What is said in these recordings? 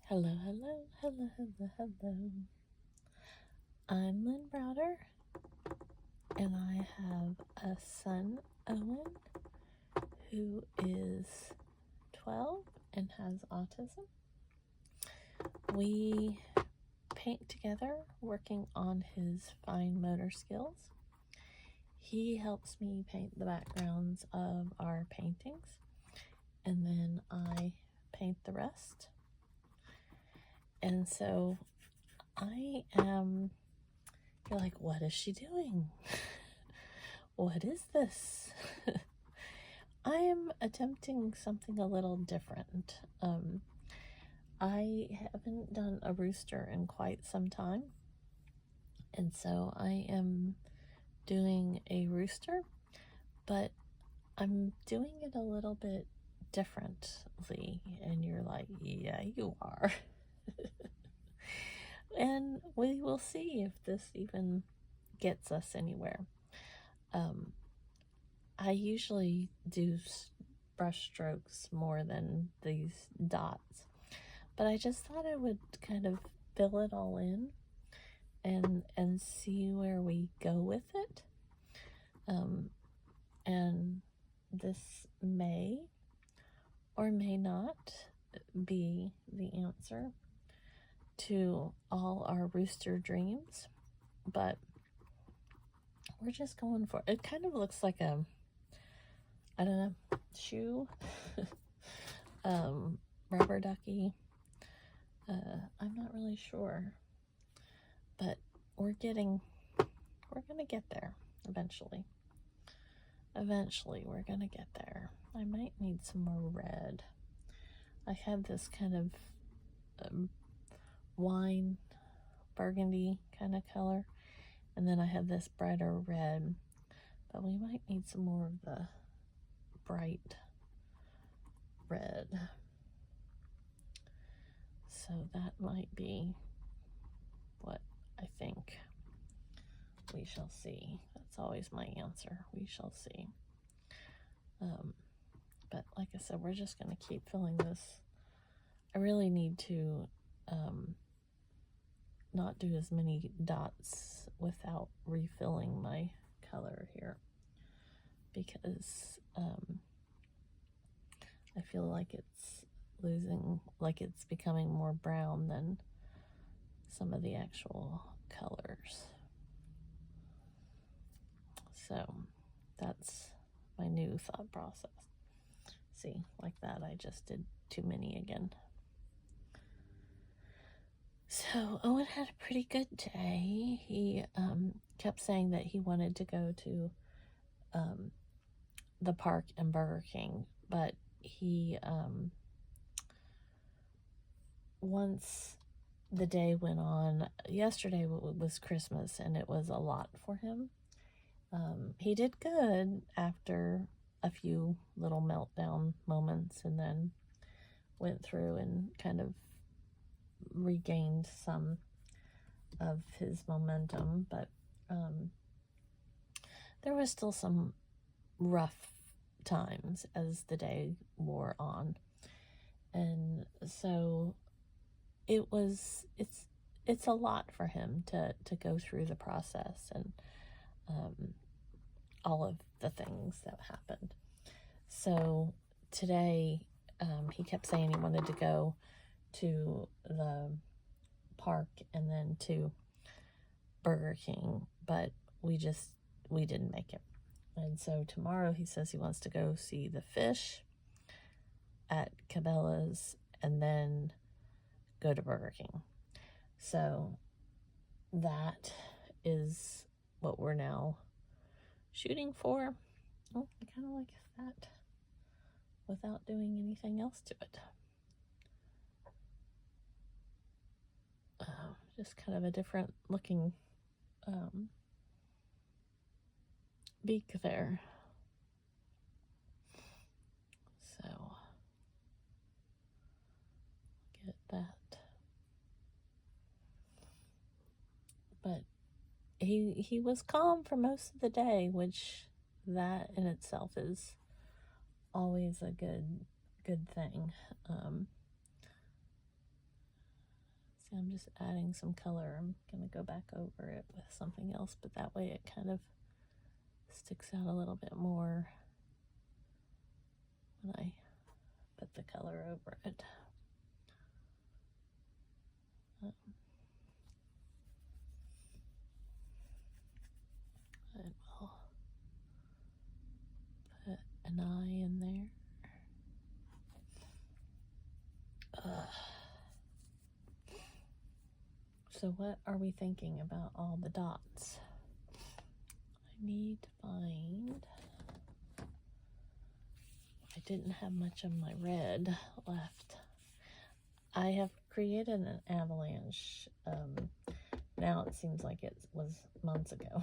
Hello, hello, hello, hello, hello. I'm Lynn Browder, and I have a son, Owen, who is 12 and has autism. We paint together, working on his fine motor skills. He helps me paint the backgrounds of our paintings, and then I paint the rest. And so you're like, what is she doing? What is this? I am attempting something a little different. I haven't done a rooster in quite some time, and so I am doing a rooster, but I'm doing it a little bit differently, and you're like, yeah, you are. And we will see if this even gets us anywhere. I usually do brush strokes more than these dots, but I just thought I would kind of fill it all in and see where we go with it. And this may or may not be the answer to all our rooster dreams, but we're just going for it. It kind of looks like a, I don't know, shoe, rubber ducky. I'm not really sure, but we're gonna get there eventually. Eventually, we're gonna get there. I might need some more red. I have this kind of wine burgundy kind of color, and then I have this brighter red, but we might need some more of the bright red. So that might be what I think. We shall see. That's always my answer. We shall see. But like I said, we're just going to keep filling this. I really need to not do as many dots without refilling my color here, because I feel like it's becoming more brown than some of the actual colors. So that's my new thought process. See, like that, I just did too many again. So Owen had a pretty good day. He kept saying that he wanted to go to the park and Burger King, but he once the day went on, yesterday was Christmas, and it was a lot for him. He did good after a few little meltdown moments, and then went through and kind of regained some of his momentum, but there was still some rough times as the day wore on, and so it's a lot for him to go through the process and all of the things that happened. So today he kept saying he wanted to go to the park and then to Burger King, but we didn't make it. And so tomorrow he says he wants to go see the fish at Cabela's and then go to Burger King. So that is what we're now shooting for. Oh, I kind of like that without doing anything else to it. Just kind of a different looking beak there. So get that. But he was calm for most of the day, which that in itself is always a good thing. See, I'm just adding some color. I'm going to go back over it with something else, but that way it kind of sticks out a little bit more when I put the color over it. And we'll put an eye in there. So what are we thinking about all the dots? I need to find... I didn't have much of my red left. I have created an avalanche. Now it seems like it was months ago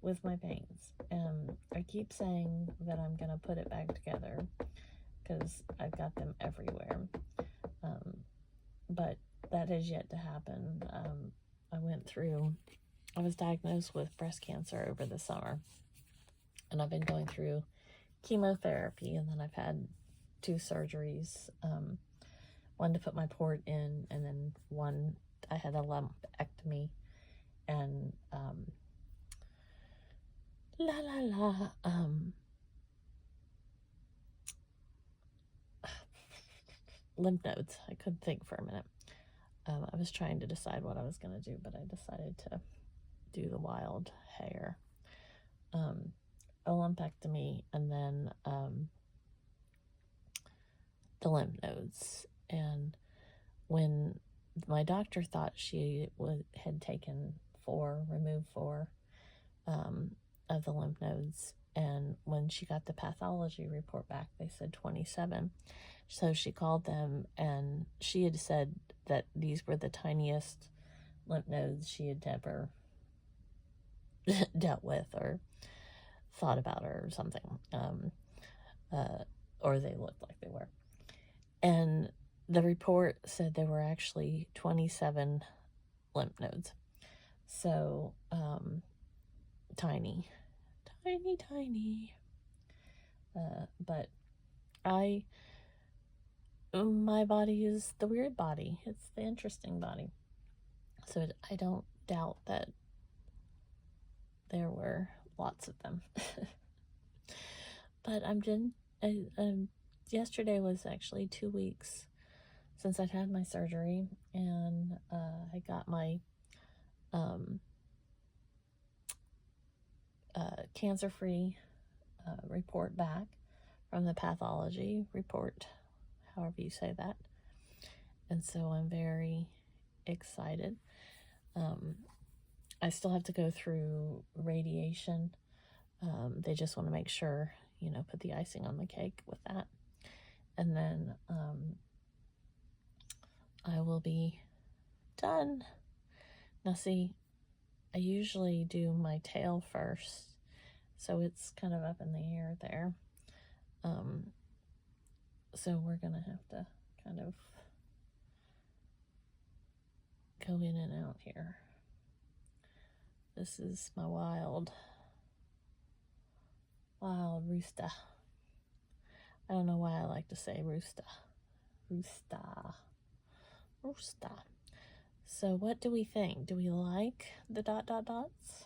with my paints. And I keep saying that I'm going to put it back together because I've got them everywhere. But that has yet to happen. I was diagnosed with breast cancer over the summer. And I've been going through chemotherapy, and then I've had 2 surgeries. One to put my port in, and then one, I had a lumpectomy, and lymph nodes. I couldn't think for a minute. I was trying to decide what I was going to do, but I decided to do the wild hair. A lumpectomy, and then the lymph nodes. And when my doctor thought she had removed 4 of the lymph nodes, and when she got the pathology report back, they said 27. So she called them, and she had said that these were the tiniest lymph nodes she had ever dealt with or thought about or something, or they looked like they were. And the report said there were actually 27 lymph nodes. So tiny. But my body is the weird body. It's the interesting body. So I don't doubt that there were lots of them. But yesterday was actually 2 weeks since I'd had my surgery, and I got my cancer-free report back from the pathology report, however you say that. And so I'm very excited. I still have to go through radiation. They just want to make sure, put the icing on the cake with that. And then I will be done. Now see, I usually do my tail first, so it's kind of up in the air there. So we're gonna have to kind of go in and out here. This is my wild rooster. I don't know why I like to say rooster. So what do we think? Do we like the ... dots?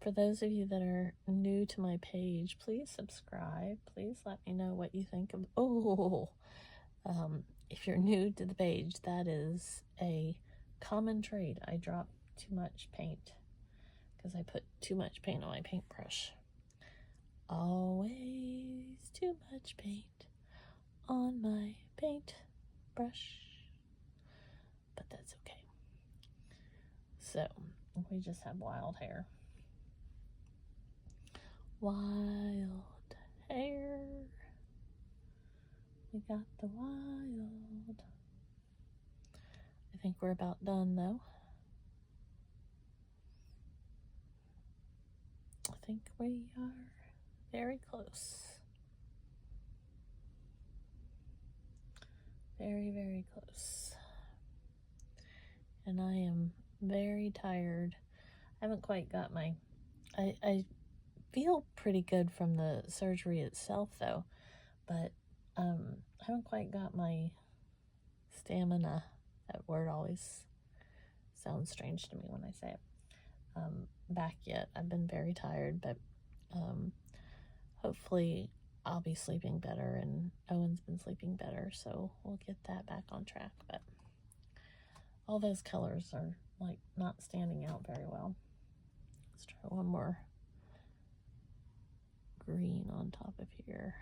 For those of you that are new to my page, please subscribe. Please let me know what you think of... if you're new to the page, that is a common trait. I drop too much paint because I put too much paint on my paintbrush. Always too much paint on my paintbrush. But that's okay. So, we just have wild hair. Wild hair. We got the wild. I think we're about done though. I think we are very close. Very, very close. And I am very tired. I haven't quite got my... I feel pretty good from the surgery itself though, but I haven't quite got my stamina. That word always sounds strange to me when I say it. Back yet. I've been very tired, but hopefully I'll be sleeping better, and Owen's been sleeping better, so we'll get that back on track. But all those colors are like not standing out very well. Let's try one more green on top of here.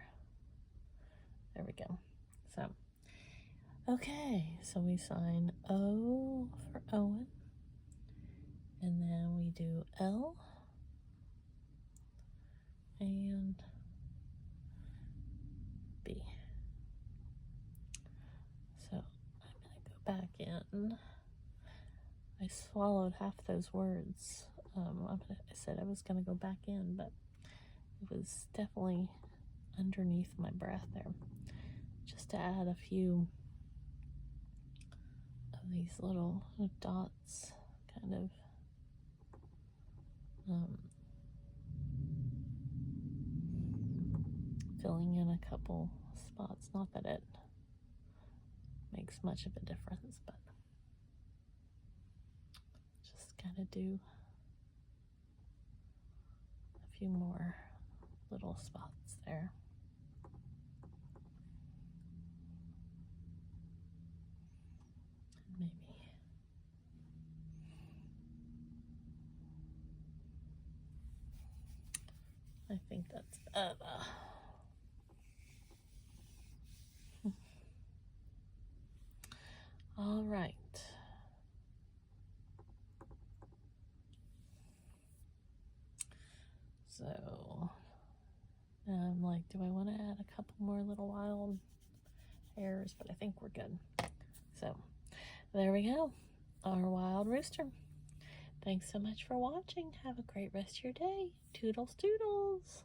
There we go. So, okay, so we sign O for Owen, and then we do L and B. So I'm going to go back in. I swallowed half those words. I said I was going to go back in, but it was definitely underneath my breath there. Just to add a few of these little dots, kind of filling in a couple spots. Not that it makes much of a difference, but just kind of do a few more little spots there. Maybe I think that's better. All right. So I'm like, do I want to add a couple more little wild hairs? But I think we're good. So there we go, our wild rooster. Thanks so much for watching. Have a great rest of your day. Toodles, toodles.